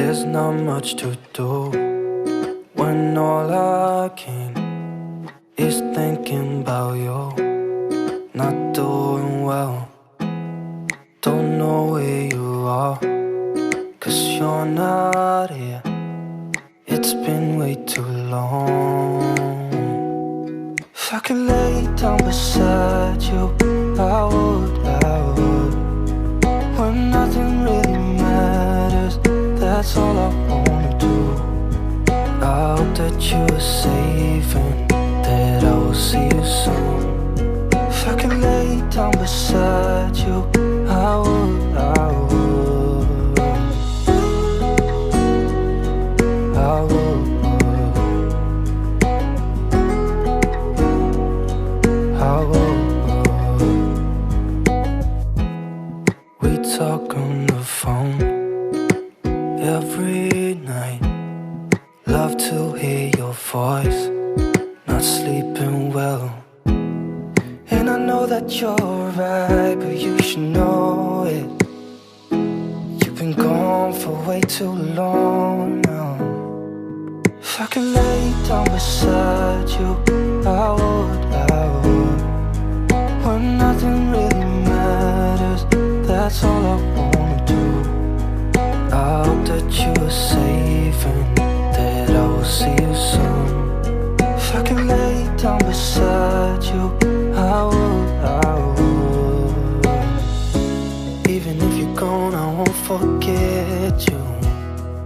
There's not much to do when all I can is thinking about you. Not doing well, don't know where you are, 'cause you're not here. It's been way too long. If I could lay down beside you, I would. When nothing really matters, that's all I wanna do. I hope that you are safe and that I will see you soon. If I could lay down beside you, I would. We talk on the phone every night. Love to hear your voice. Not sleeping well, and I know that you're right, but you should know it. You've been gone for way too long now. If I could lay down beside you, I would. When nothing really matters, that's all I wanna do. I hope that you are safe and that I will see you soon. If I can lay down beside you, I would. Even if you're gone, I won't forget you.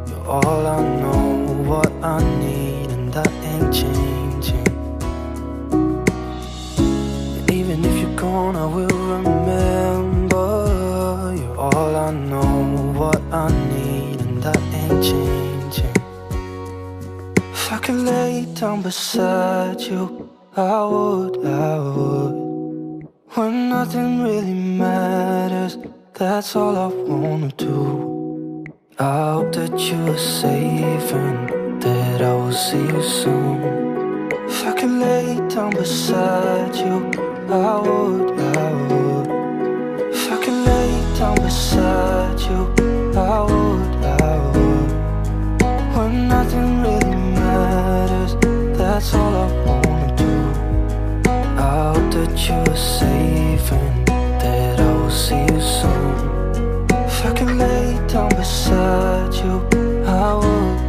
You're all I know, what I need, and that ain't changing. And even if you're gone, I will remember. You're all I know, what I need, and that ain't changing. If I could lay down beside you, I would. When nothing really matters, that's all I wanna do. I hope that you are safe and that I will see you soon. If I could lay down beside you, I would. If I could lay down beside you, I would. When nothing really matters, that's all I wanna do. I hope that you are safe and that I will see you soon. If I could lay down beside you, I would.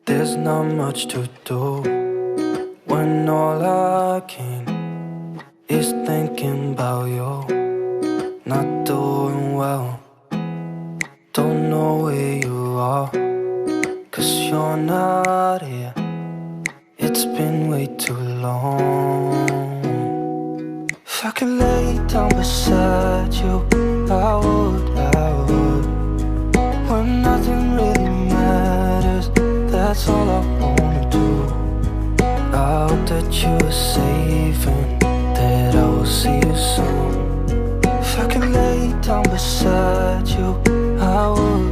There's not much to do when all I can is thinking about you. Not doing well, don't know where you are, 'cause you're not here. It's been way too long. If I could lay down beside you, I would. When nothing really matters, that's all I wanna do. I hope that you are safe and that I will see you soon. If I could lay down beside you, I would.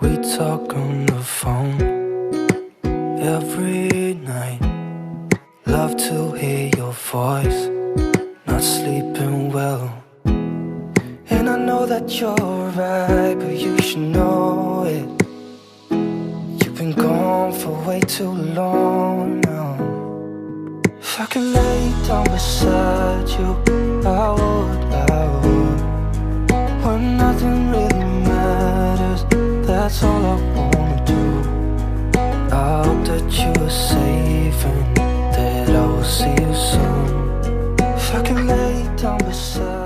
We talk on the phone every night. Love to hear your voice. Not sleeping well, and I know that you're right, but you should know it. You've been gone for way too long now. If I could lay down beside you, I would. When nothing really matters, that's all I wanna do. I hope that you are safe and that I will see you soon. If I can lay down beside